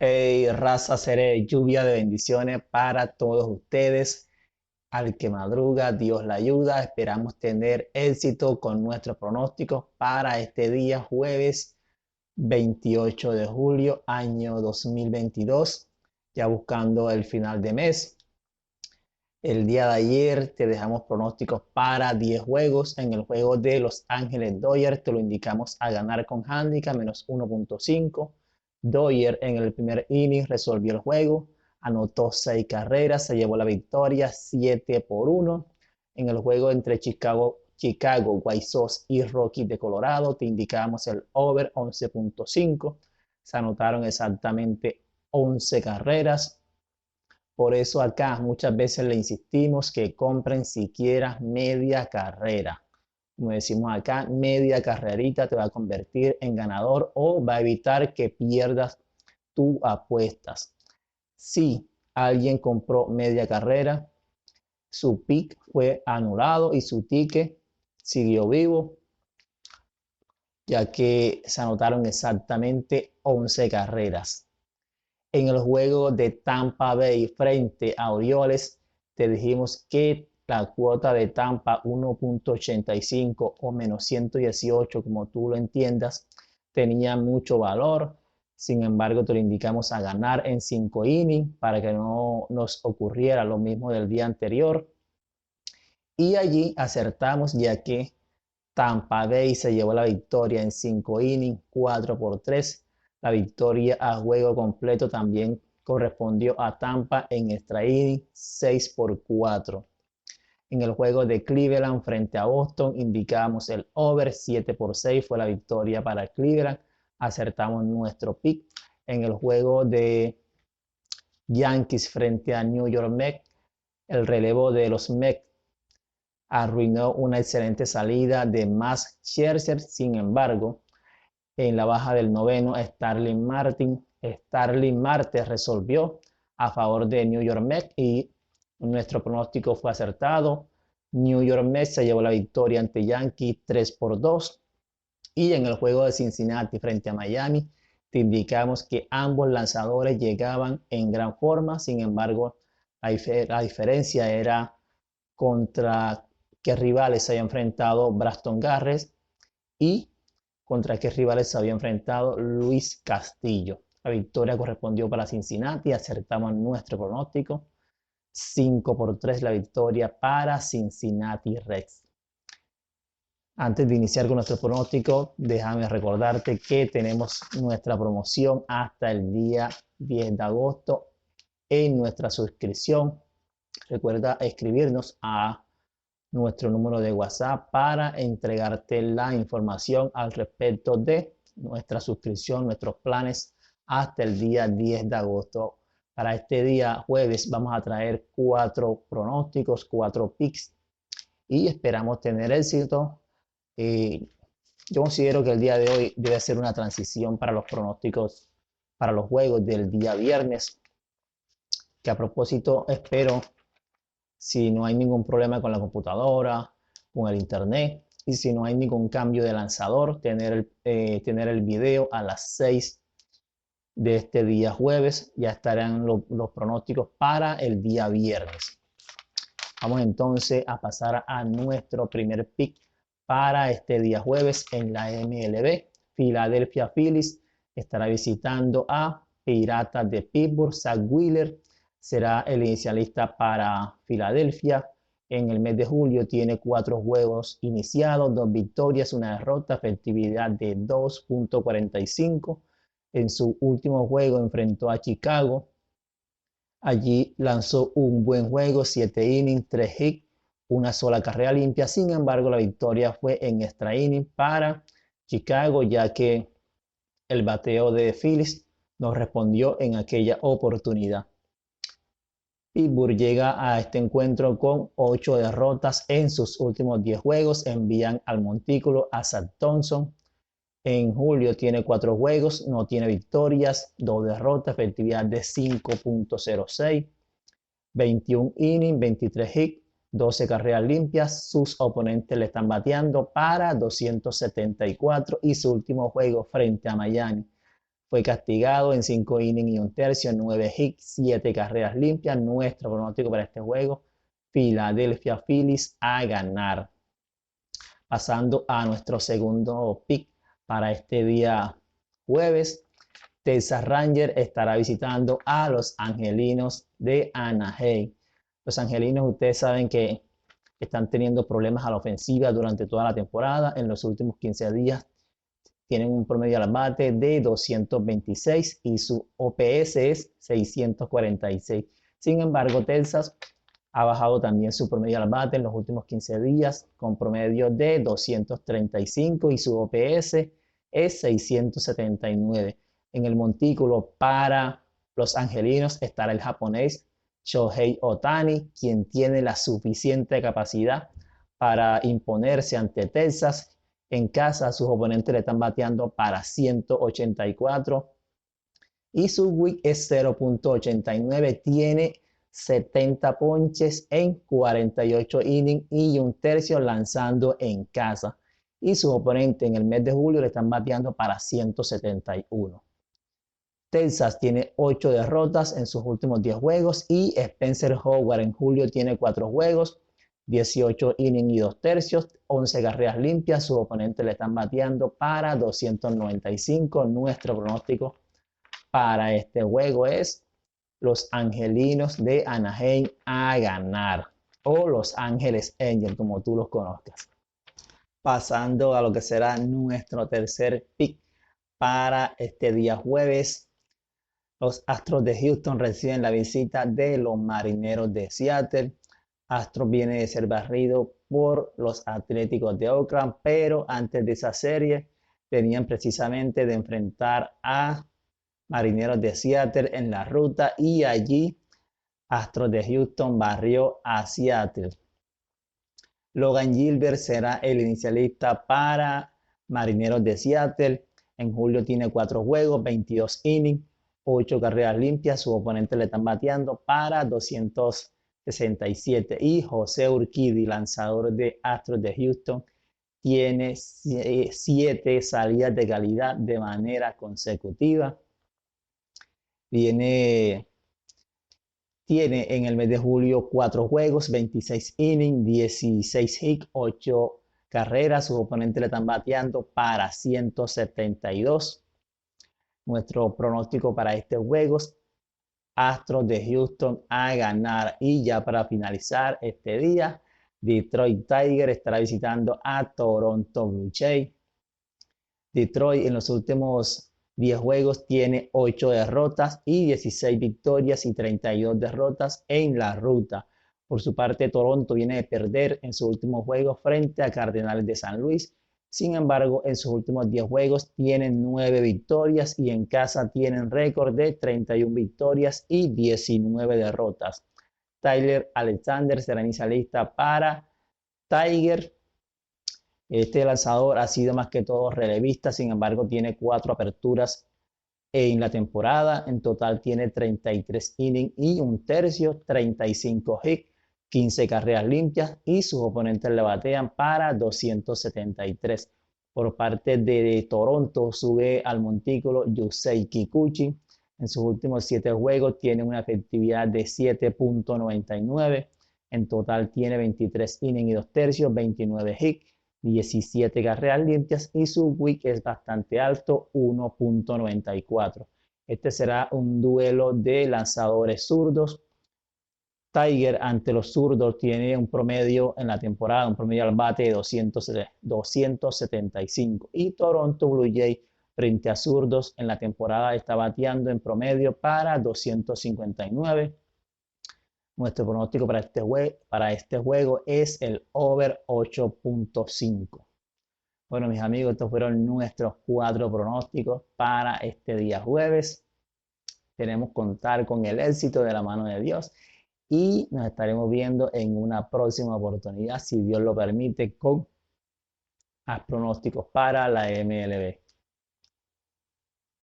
Hey, raza, seré lluvia de bendiciones para todos ustedes. Al que madruga, Dios la ayuda. Esperamos tener éxito con nuestros pronósticos para este día, jueves 28 de julio, año 2022, ya buscando el final de mes. El día de ayer te dejamos pronósticos para 10 juegos. En el juego de Los Ángeles Dodgers te lo indicamos a ganar con handicap menos 1.5. Dodgers en el primer inning resolvió el juego, anotó 6 carreras, se llevó la victoria 7-1. En el juego entre Chicago White Sox y Rockies de Colorado te indicamos el over 11.5. Se anotaron exactamente 11 carreras. Por eso acá muchas veces le insistimos que compren siquiera media carrera. Como decimos acá, media carrerita te va a convertir en ganador o va a evitar que pierdas tus apuestas. Si alguien compró media carrera, su pick fue anulado y su ticket siguió vivo, ya que se anotaron exactamente 11 carreras. En el juego de Tampa Bay frente a Orioles, te dijimos que la cuota de Tampa 1.85 o menos 118, como tú lo entiendas, tenía mucho valor. Sin embargo, te lo indicamos a ganar en 5 innings para que no nos ocurriera lo mismo del día anterior. Y allí acertamos, ya que Tampa Bay se llevó la victoria en 5 innings, 4-3. La victoria a juego completo también correspondió a Tampa en extra inning, 6-4. En el juego de Cleveland frente a Boston indicamos el over, 7-6 fue la victoria para Cleveland. Acertamos nuestro pick. En el juego de Yankees frente a New York Mets, el relevo de los Mets arruinó una excelente salida de Max Scherzer. Sin embargo, en la baja del noveno, Starling Marte resolvió a favor de New York Mets y nuestro pronóstico fue acertado. New York Mets se llevó la victoria ante Yankees 3-2. Y en el juego de Cincinnati frente a Miami, te indicamos que ambos lanzadores llegaban en gran forma. Sin embargo, la diferencia era contra qué rivales se había enfrentado Braston Garrett y contra qué rivales se había enfrentado Luis Castillo. La victoria correspondió para Cincinnati, acertamos nuestro pronóstico. 5-3 la victoria para Cincinnati Reds. Antes de iniciar con nuestro pronóstico, déjame recordarte que tenemos nuestra promoción hasta el día 10 de agosto en nuestra suscripción. Recuerda escribirnos a nuestro número de WhatsApp para entregarte la información al respecto de nuestra suscripción, nuestros planes hasta el día 10 de agosto. Para este día jueves vamos a traer 4 pronósticos, 4 picks y esperamos tener éxito. Yo considero que el día de hoy debe ser una transición para los pronósticos, para los juegos del día viernes, que a propósito espero, si no hay ningún problema con la computadora, con el internet y si no hay ningún cambio de lanzador, tener el video a las 6 de este día jueves. Ya estarán los pronósticos para el día viernes. Vamos entonces a pasar a nuestro primer pick para este día jueves en la MLB. Philadelphia Phillies estará visitando a Piratas de Pittsburgh. Zach Wheeler será el inicialista para Filadelfia. En el mes de julio tiene 4 juegos iniciados, 2 victorias, 1 derrota, efectividad de 2.45. En su último juego enfrentó a Chicago. Allí lanzó un buen juego, 7 innings, 3 hits, una sola carrera limpia. Sin embargo, la victoria fue en extra inning para Chicago, ya que el bateo de Phillies no respondió en aquella oportunidad. Pittsburgh llega a este encuentro con 8 derrotas en sus últimos 10 juegos. Envían al montículo a Zach Thompson. En julio tiene 4 juegos, no tiene victorias, 2 derrotas, efectividad de 5.06, 21 innings, 23 hits, 12 carreras limpias. Sus oponentes le están bateando para 274 y su último juego frente a Miami fue castigado en 5 innings y un tercio, 9 hits, 7 carreras limpias. Nuestro pronóstico para este juego, Philadelphia Phillies a ganar. Pasando a nuestro segundo pick para este día jueves, Texas Rangers estará visitando a los Angelinos de Anaheim. Los Angelinos, ustedes saben que están teniendo problemas a la ofensiva durante toda la temporada. En los últimos 15 días tienen un promedio al bate de 226 y su OPS es 646. Sin embargo, Texas ha bajado también su promedio al bate en los últimos 15 días con promedio de 235 y su OPS es 679. En el montículo para los angelinos estará el japonés Shohei Ohtani, quien tiene la suficiente capacidad para imponerse ante Texas. En casa, sus oponentes le están bateando para 184 y su WHIP es 0.89. Tiene 70 ponches en 48 innings y un tercio lanzando en casa. Y sus oponentes en el mes de julio le están bateando para 171. Texas tiene 8 derrotas en sus últimos 10 juegos y Spencer Howard en julio tiene 4 juegos, 18 innings y 2 tercios, 11 carreras limpias. Sus oponentes le están bateando para 295. Nuestro pronóstico para este juego es los Angelinos de Anaheim a ganar, o Los Ángeles Angels, como tú los conozcas. Pasando a lo que será nuestro tercer pick para este día jueves, los Astros de Houston reciben la visita de los Marineros de Seattle. Astros viene de ser barrido por los Atléticos de Oakland, pero antes de esa serie tenían precisamente de enfrentar a Marineros de Seattle en la ruta y allí Astros de Houston barrió a Seattle. Logan Gilbert será el inicialista para Marineros de Seattle. En julio tiene 4 juegos, 22 innings, 8 carreras limpias. Sus oponentes le están bateando para 267. Y José Urquidy, lanzador de Astros de Houston, tiene 7 salidas de calidad de manera consecutiva. Tiene en el mes de julio 4 juegos, 26 innings, 16 hits, 8 carreras. Sus oponentes le están bateando para 172. Nuestro pronóstico para este juego, Astros de Houston a ganar. Y ya para finalizar este día, Detroit Tigers estará visitando a Toronto Blue Jays. Detroit en los últimos 10 juegos tiene 8 derrotas y 16 victorias y 32 derrotas en la ruta. Por su parte, Toronto viene de perder en su último juego frente a Cardenales de San Luis. Sin embargo, en sus últimos 10 juegos tienen 9 victorias y en casa tienen récord de 31 victorias y 19 derrotas. Tyler Alexander será inicialista para Tiger. Este lanzador ha sido más que todo relevista, sin embargo tiene 4 aperturas en la temporada. En total tiene 33 innings y un tercio, 35 hits, 15 carreras limpias y sus oponentes le batean para 273. Por parte de Toronto sube al montículo Yusei Kikuchi. En sus últimos 7 juegos tiene una efectividad de 7.99. En total tiene 23 innings y 2 tercios, 29 hits, 17 carreras limpias y su WHIP es bastante alto, 1.94. Este será un duelo de lanzadores zurdos. Tiger ante los zurdos tiene un promedio en la temporada, un promedio al bate de 275. Y Toronto Blue Jays frente a zurdos en la temporada está bateando en promedio para 259. Nuestro pronóstico para este juego es el over 8.5. Bueno, mis amigos, estos fueron nuestros 4 pronósticos para este día jueves. Queremos contar con el éxito de la mano de Dios y nos estaremos viendo en una próxima oportunidad, si Dios lo permite, con más pronósticos para la MLB.